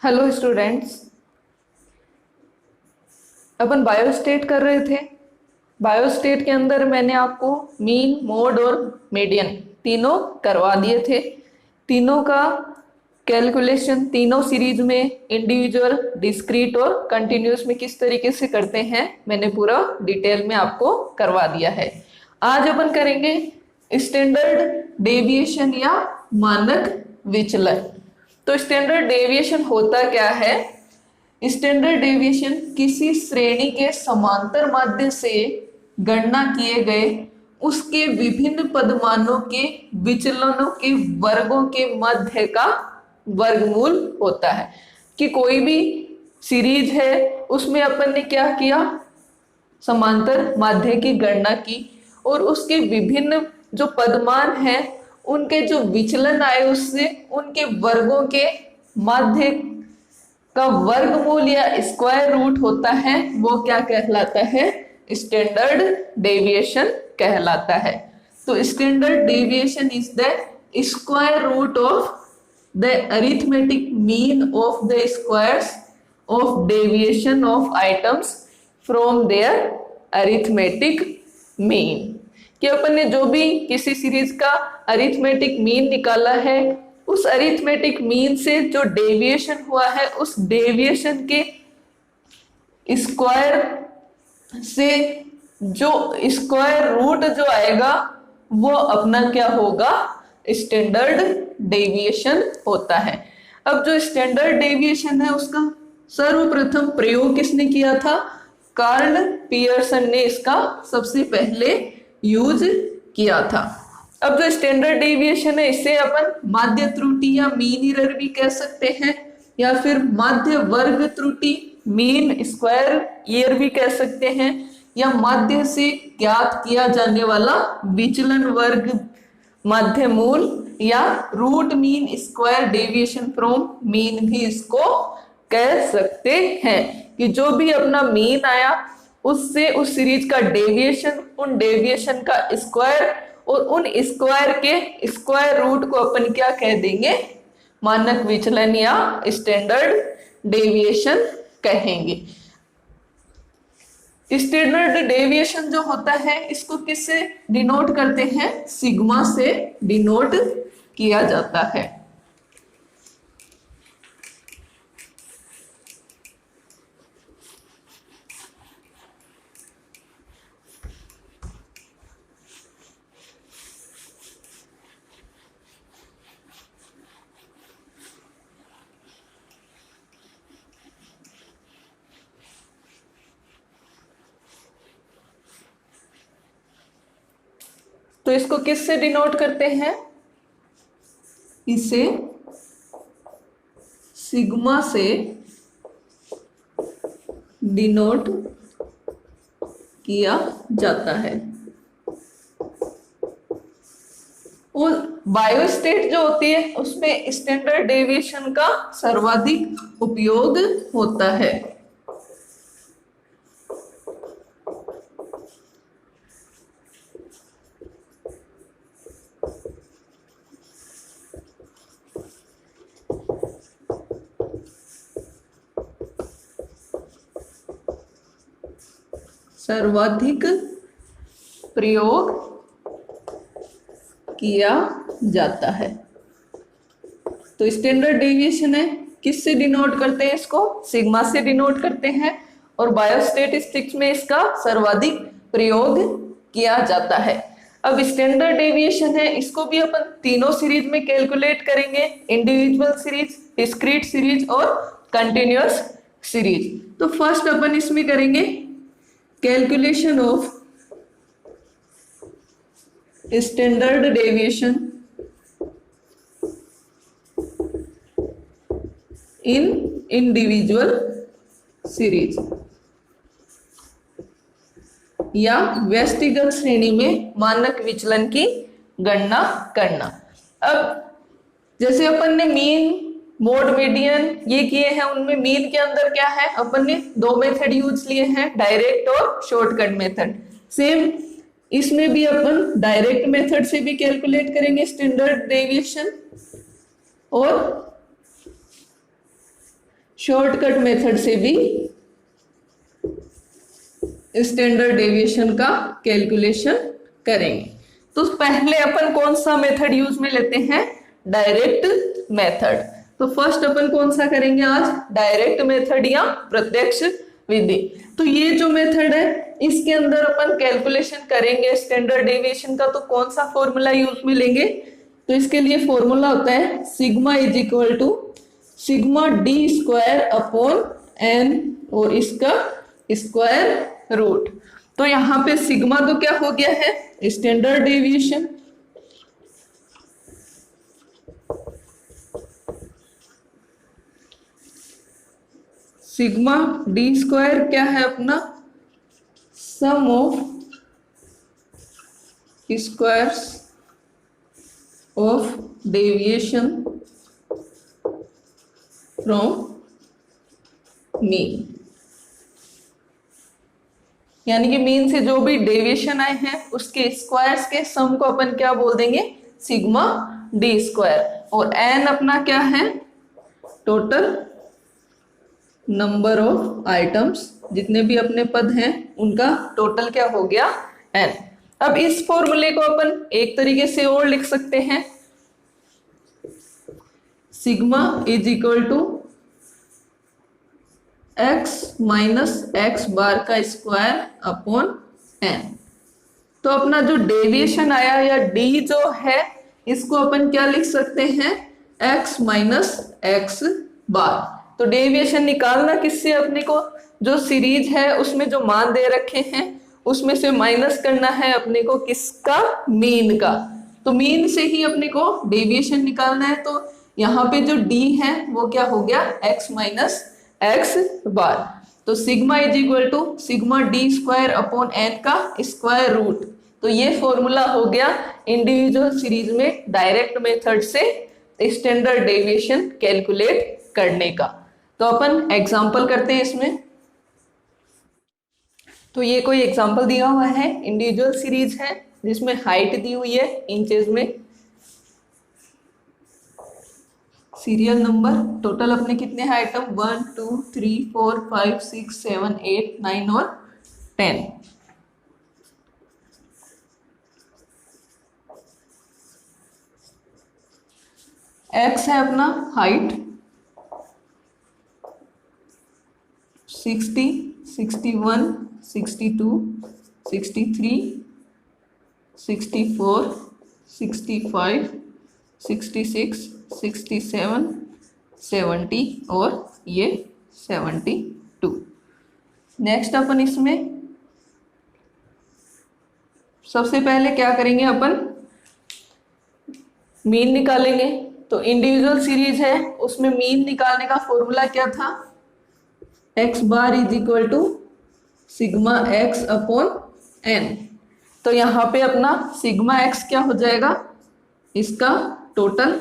Hello students. अपन बायोस्टेट कर रहे थे। बायोस्टेट के अंदर मैंने आपको मीन, मोड और मीडियन तीनों करवा दिए थे। तीनों का कैलकुलेशन तीनों सीरीज में इंडिविजुअल, डिस्क्रीट और कंटिन्यूस में किस तरीके से करते हैं मैंने पूरा डिटेल में आपको करवा दिया है। आज अपन करेंगे स्टैंडर्ड डेविएशन या मानक विचलन। तो स्टैंडर्ड डेविएशन होता क्या है? स्टैंडर्ड डेविएशन किसी श्रेणी के समांतर माध्य से गणना किए गए उसके विभिन्न पदमानों के विचलनों के वर्गों के मध्य का वर्गमूल होता है। कि कोई भी सीरीज है उसमें अपन ने क्या किया, समांतर माध्य की गणना की और उसके विभिन्न जो पदमान हैं उनके जो विचलन आए उससे उनके वर्गों के माध्य का वर्गमूल या स्क्वायर रूट होता है, वो क्या कहलाता है? स्टैंडर्ड डेविएशन कहलाता है। तो standard deviation is the square root of the arithmetic mean of the squares of deviation of items from their arithmetic mean. कि अपन ने जो भी किसी सीरीज का अरिथमेटिक मीन निकाला है उस अरिथमेटिक मीन से जो डेविएशन हुआ है उस डेविएशन के स्क्वायर से जो स्क्वायर रूट जो आएगा वो अपना क्या होगा? स्टैंडर्ड डेविएशन होता है। अब जो स्टैंडर्ड डेविएशन है उसका सर्वप्रथम प्रयोग किसने किया था? कार्ल पियर्सन ने इसका सबसे पहले यूज किया था। अब जो स्टैंडर्ड डेविएशन है इसे अपन माध्य त्रुटि या मीन एरर भी कह सकते हैं, या फिर माध्य वर्ग त्रुटि, मीन स्क्वायर एरर भी कह सकते हैं, या माध्य से ज्ञात किया जाने वाला विचलन वर्ग माध्य मूल या root mean square deviation from mean भी इसको कह सकते हैं। कि जो भी अपना मीन आया उससे उस सीरीज का डेविएशन, उन डेविएशन का स्क्वायर और उन स्क्वायर के स्क्वायर रूट को अपन क्या कह देंगे? मानक विचलन या स्टैंडर्ड डेविएशन कहेंगे। स्टैंडर्ड डेविएशन जो होता है इसको किससे डिनोट करते हैं? सिग्मा से डिनोट किया जाता है। तो इसको किससे डिनोट करते हैं? इसे सिग्मा से डिनोट किया जाता है। और बायोस्टेट जो होती है उसमें स्टैंडर्ड डेविएशन का सर्वाधिक उपयोग होता है। सर्वाधिक प्रयोग किया जाता है। तो स्टैंडर्ड डेविएशन है, किससे डिनोट करते हैं? इसको सिग्मा से डिनोट करते हैं और बायोस्टैटिस्टिक्स में इसका सर्वाधिक प्रयोग किया जाता है। अब स्टैंडर्ड डेविएशन है इसको भी अपन तीनों सीरीज में कैलकुलेट करेंगे, इंडिविजुअल सीरीज, डिस्क्रीट सीरीज और कंटिन्यूअस सीरीज। तो फर्स्ट अपन इसमें करेंगे calculation of standard deviation in individual series या व्यक्तिगत श्रेणी में मानक विचलन की गणना करना। अब जैसे अपन ने मीन, मोड, मीडियन ये किए हैं, उनमें मीन के अंदर क्या है? अपन ने दो मेथड यूज लिए हैं, डायरेक्ट और शॉर्टकट मेथड। सेम इसमें भी अपन डायरेक्ट मेथड से भी कैलकुलेट करेंगे स्टैंडर्ड डेविएशन और शॉर्टकट मेथड से भी स्टैंडर्ड डेविएशन का कैलकुलेशन करेंगे। तो पहले अपन कौन सा मेथड यूज में लेते हैं? Direct method. तो फर्स्ट अपन कौन सा करेंगे आज? डायरेक्ट मेथड या प्रत्यक्ष विधि। तो ये जो मेथड है इसके अंदर अपन कैलकुलेशन करेंगे स्टैंडर्ड डेविएशन का, तो कौन सा फॉर्मूला यूज में लेंगे? तो इसके लिए फॉर्मूला होता है sigma is equal to sigma d square upon n और इसका स्क्वायर रूट। तो यहाँ पे सिग्मा तो क्या हो गया है? Standard deviation, sigma d square क्या है अपना? Sum of squares of deviation from mean, यानी कि मीन से जो भी डेविएशन आए हैं उसके स्क्वायर्स के सम को अपन क्या बोल देंगे? Sigma d square. और एन अपना क्या है? टोटल नंबर ऑफ आइटम्स, जितने भी अपने पद हैं उनका टोटल क्या हो गया? एन। अब इस फॉर्मूले को अपन एक तरीके से और लिख सकते हैं, sigma is equal to x minus x bar का स्क्वायर अपॉन एन। तो अपना जो डेविएशन आया या d जो है इसको अपन क्या लिख सकते हैं? x minus x bar. तो डेविएशन निकालना किससे? अपने को जो सीरीज है उसमें जो मान दे रखे हैं उसमें से माइनस करना है अपने को किसका? मीन का। तो मीन से ही अपने को डेविएशन निकालना है। तो यहाँ पे जो d है वो क्या हो गया? x minus x bar. तो sigma is equal to sigma d square upon n का स्क्वायर रूट। तो ये फॉर्मूला हो गया इंडिविजुअल सीरीज में डायरेक्ट मेथड से स्टैंडर्ड डेविएशन कैलकुलेट करने का। तो अपन एग्जांपल करते हैं इसमें। तो ये कोई एग्जांपल दिया हुआ है, इंडिविजुअल सीरीज है जिसमें हाइट दी हुई है इंचेस में, सीरियल नंबर, टोटल अपने कितने हैं आइटम? 1 2 3 4 5 6 7 8 9 और 10। एक्स है अपना हाइट 60 61 62 63 64 65 66 67 70 और ये 72। नेक्स्ट अपन इसमें सबसे पहले क्या करेंगे? अपन मीन निकालेंगे। तो इंडिविजुअल सीरीज है उसमें मीन निकालने का फॉर्मूला क्या था? X bar is equal to sigma x upon n. तो यहाँ पे अपना सिग्मा एक्स क्या हो जाएगा? इसका टोटल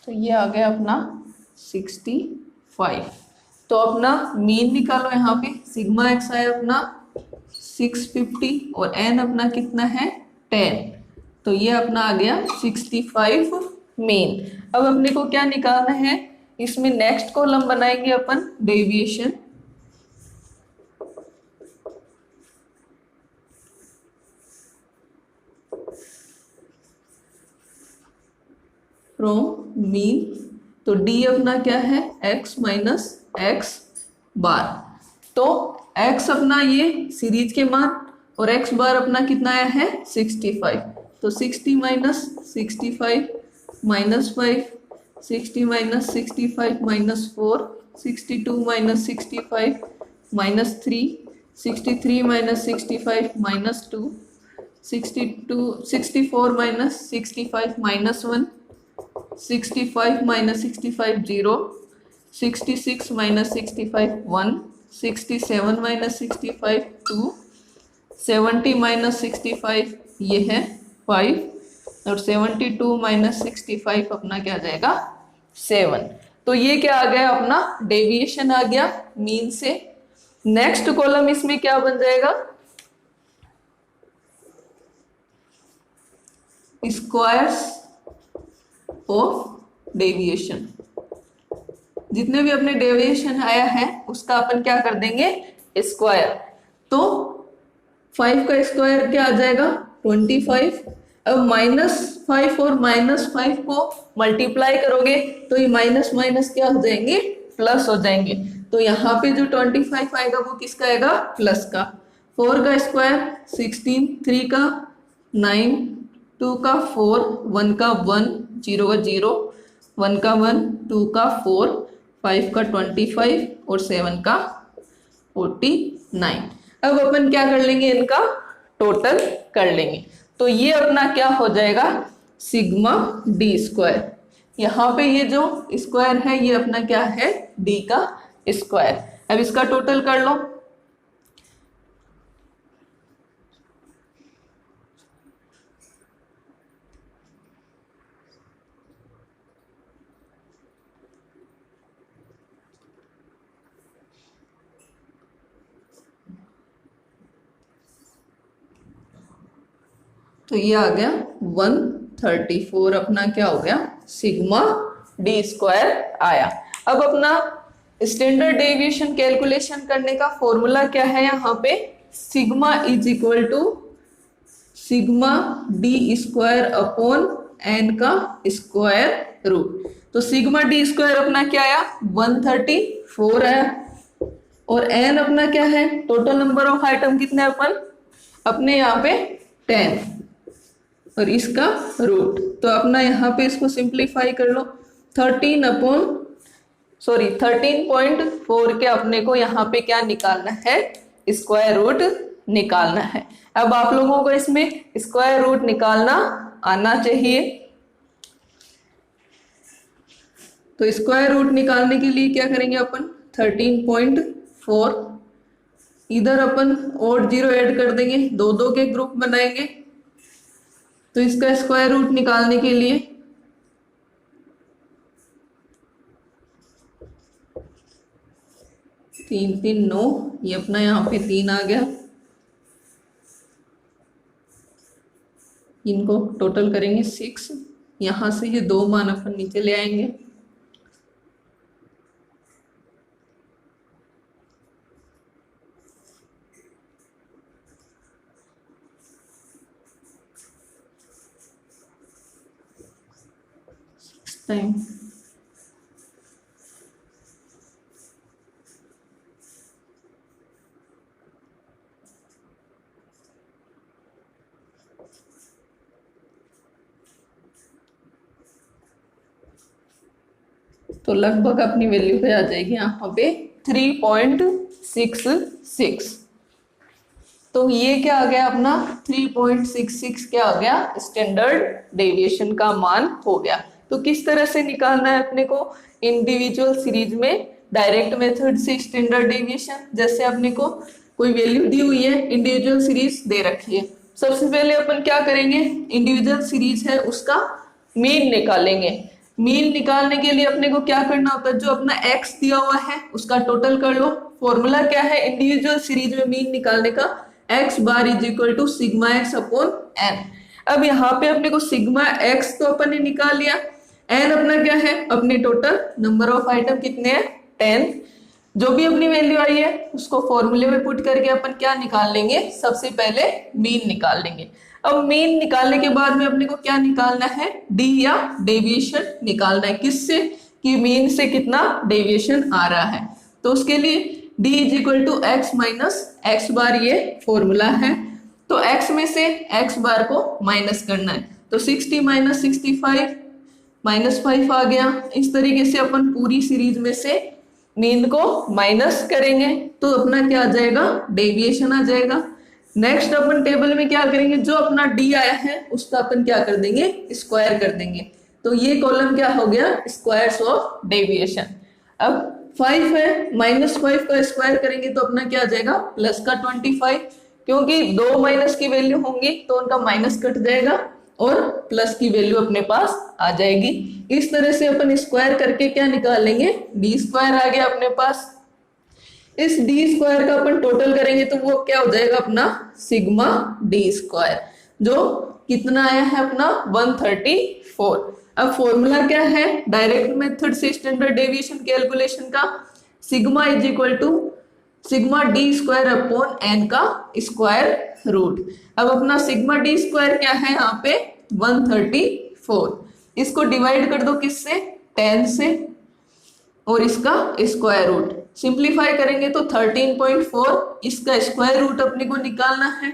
तो ये आ गया अपना 65। तो अपना मीन निकालो। यहाँ पे सिग्मा एक्स आया अपना 650 और एन अपना कितना है? 10। तो ये अपना आ गया 65 मीन। अब अपने को क्या निकालना है? इसमें नेक्स्ट कॉलम बनाएंगे अपन डेविएशन, फ्रॉम मीन। तो डी अपना क्या है? x minus x bar. तो x अपना ये सीरीज के मान और x बार अपना कितना आया है? 65। तो 60 minus 65 minus 5, 60 minus 65 minus 4, 62 minus 65 minus 3, 63 minus 65 minus 2, 64 minus 65 minus 1, 65 minus 65 0, 66 minus 65 1, 67 minus 65 2, 70 minus 65 ये है 5 और 72 माइनस 65 अपना क्या आ जाएगा? 7। तो ये क्या आ गया अपना डेविएशन आ गया मीन से। नेक्स्ट कॉलम इसमें क्या बन जाएगा, स्क्वायर्स ऑफ डेविएशन। जितने भी अपने डेविएशन आया है उसका अपन क्या कर देंगे स्क्वायर। तो 5 का स्क्वायर क्या आ जाएगा 25। अब -5 और -5 को मल्टीप्लाई करोगे तो ये माइनस माइनस क्या हो जाएंगे प्लस हो जाएंगे। तो यहाँ पे जो 25 आएगा वो किसका आएगा प्लस का। 4 का स्क्वायर 16, 3 का 9, 2 का 4, 1 का 1, 0 का 0, 1 का 1, 2 का 4, 5 का 25 और 7 का 49। अब अपन क्या कर लेंगे इनका टोटल कर लेंगे। तो ये अपना क्या हो जाएगा सिग्मा डी स्क्वायर। यहाँ पे ये जो स्क्वायर है ये अपना क्या है डी का स्क्वायर। अब इसका टोटल कर लो। तो ये आ गया 134 अपना क्या हो गया सिग्मा डी स्क्वायर आया। अब अपना स्टैंडर्ड डेविएशन कैलकुलेशन करने का फॉर्मूला क्या है यहाँ पे, sigma is equal to sigma d square upon n का स्क्वायर रूट। तो सिग्मा डी स्क्वायर अपना क्या आया 134 आया और एन अपना क्या है टोटल नंबर ऑफ आइटम कितने अपन अपने यहाँ पे 10 और इसका रूट। तो अपना यहाँ पे इसको सिंप्लीफाई कर लो 13.4 के अपने को यहाँ पे क्या निकालना है स्क्वायर रूट निकालना है। अब आप लोगों को इसमें स्क्वायर रूट निकालना आना चाहिए। तो स्क्वायर रूट निकालने के लिए क्या करेंगे अपन 13.4 इधर अपन और 0 ऐड कर देंगे, 2 के ग्रुप बनाएंगे। तो इसका स्क्वायर रूट निकालने के लिए 3 3 9 ये अपना यहाँ पे 3 आ गया। इनको टोटल करेंगे 6, यहाँ से ये 2 मान अपन नीचे ले आएंगे। टाइम तो लगभग अपनी वैल्यू पे आ जाएगी यहाँ पे 3.66। तो ये क्या आ गया अपना 3.66 क्या आ गया स्टैंडर्ड डेविएशन का मान हो गया। तो किस तरह से निकालना है अपने को इंडिविजुअल सीरीज में डायरेक्ट मेथड से स्टैंडर्ड डेविएशन। जैसे अपने को कोई वैल्यू दी हुई है इंडिविजुअल सीरीज दे रखी है, सबसे पहले अपन क्या करेंगे इंडिविजुअल सीरीज है उसका मीन निकालेंगे। मीन निकालने के लिए अपने को क्या करना होता है जो अपना x दिया हुआ है उसका टोटल कर लो। फॉर्मूला क्या है इंडिविजुअल सीरीज में मीन निकालने का x bar is equal to sigma x upon n। अब यहाँ पे अपने को सिग्मा x तो अपन ने निकाल लिया, n अपना क्या है अपने टोटल नंबर ऑफ आइटम कितने हैं 10। जो भी अपनी वैल्यू आई है उसको फॉर्मूले में पुट करके अपन क्या निकाल लेंगे सबसे पहले मीन निकाल लेंगे। अब मीन निकालने के बाद में अपने को क्या निकालना है डी या डेविएशन निकालना है किससे कि मीन से कितना डेविएशन आ रहा है। तो उसके लिए D is equal to x minus x bar ये फॉर्मूला है। तो x में से x बार को माइनस करना है। तो 60 माइनस 65 -5 आ गया। इस तरीके से अपन पूरी सीरीज में से मीन को माइनस करेंगे तो अपना क्या आ जाएगा डेविएशन आ जाएगा। नेक्स्ट अपन टेबल में क्या करेंगे जो अपना डी आया है उसका अपन क्या कर देंगे स्क्वायर कर देंगे। तो ये कॉलम क्या हो गया स्क्वायर्स ऑफ डेविएशन। अब 5 है -5 का स्क्वायर करेंगे तो अपना क्या आ जाएगा प्लस का 25, क्योंकि 2 माइनस की वैल्यू होंगी तो उनका माइनस कट जाएगा और प्लस की वैल्यू अपने पास आ जाएगी। इस तरह से अपन स्क्वायर करके क्या निकाल लेंगे, डी स्क्वायर आ गया अपने पास। इस डी स्क्वायर का अपन टोटल करेंगे तो वो क्या हो जाएगा अपना सिग्मा डी स्क्वायर, जो कितना आया है अपना 134। अब फॉर्मूला क्या है डायरेक्ट मेथड से स्टैंडर्ड डेविएशन कैलकुलेशन का, sigma is equal to sigma d square upon n का स्क्वायर रूट। अब अपना सिग्मा डी स्क्वायर क्या है यहाँ पे 134, इसको डिवाइड कर दो किससे 10 से और इसका स्क्वायर रूट, सिंप्लीफाई करेंगे तो 13.4, इसका स्क्वायर रूट अपने को निकालना है।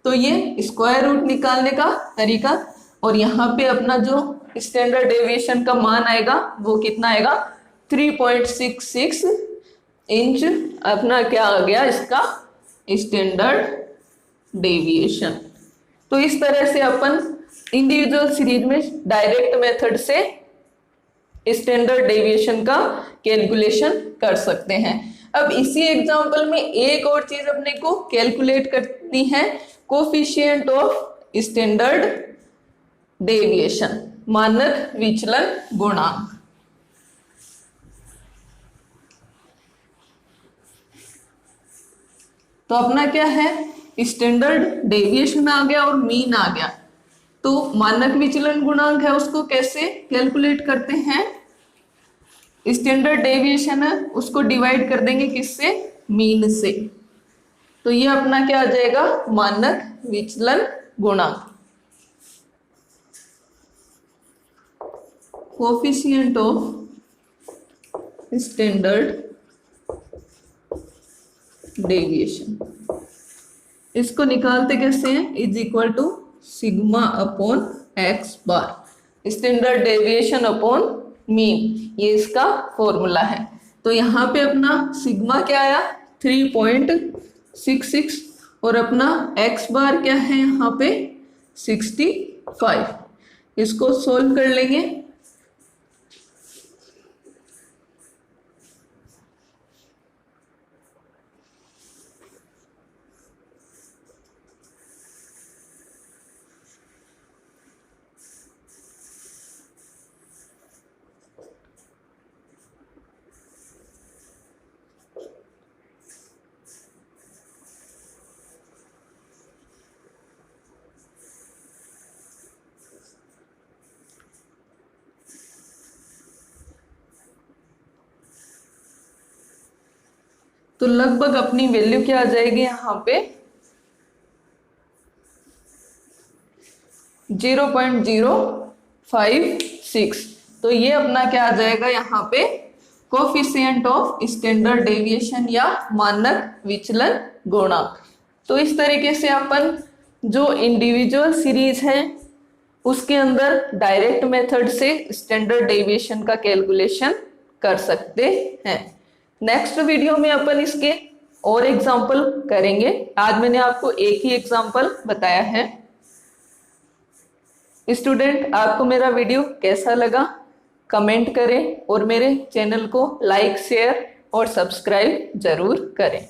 तो ये स्क्वायर रूट निकालने का तरीका, और यहाँ पे अपना जो स्टैंडर्ड डेविएशन का मान आएगा वो कितना आएगा 3.66 इंच अपना क्या आ गया इसका स्टैंडर्ड डेविएशन। तो इस तरह से अपन इंडिविजुअल सीरीज में डायरेक्ट मेथड से स्टैंडर्ड डेविएशन का कैलकुलेशन कर सकते हैं। अब इसी एग्जांपल में एक और चीज अपने को कैलकुलेट करनी है, कोफिशिएंट ऑफ स्टैंडर्ड डेविएशन, मानक विचलन गुणांक। तो अपना क्या है स्टैंडर्ड डेविएशन आ गया और मीन आ गया, तो मानक विचलन गुणांक है उसको कैसे कैलकुलेट करते हैं, स्टैंडर्ड डेविएशन है उसको डिवाइड कर देंगे किससे मीन से, तो ये अपना क्या आ जाएगा मानक विचलन गुणांक, कोफिशिएंट ऑफ स्टैंडर्ड डेविएशन। इसको निकालते कैसे हैं, is equal to sigma upon x bar, standard deviation upon mean, ये इसका फॉर्मूला है। तो यहाँ पे अपना सिग्मा क्या आया 3.66 और अपना एक्स बार क्या है यहाँ पे 65। इसको सोल्व कर लेंगे, तो लगभग अपनी वैल्यू क्या आ जाएगी यहाँ पे 0.056। तो ये अपना क्या आ जाएगा यहाँ पे कोफिशिएंट ऑफ स्टैंडर्ड डेविएशन या मानक विचलन गुणांक। तो इस तरीके से अपन जो इंडिविजुअल सीरीज है उसके अंदर डायरेक्ट मेथड से स्टैंडर्ड डेविएशन का कैलकुलेशन कर सकते हैं। नेक्स्ट वीडियो में अपन इसके और एग्जाम्पल करेंगे। आज मैंने आपको एक ही एग्जाम्पल बताया है। स्टूडेंट, आपको मेरा वीडियो कैसा लगा कमेंट करें और मेरे चैनल को लाइक शेयर और सब्सक्राइब जरूर करें।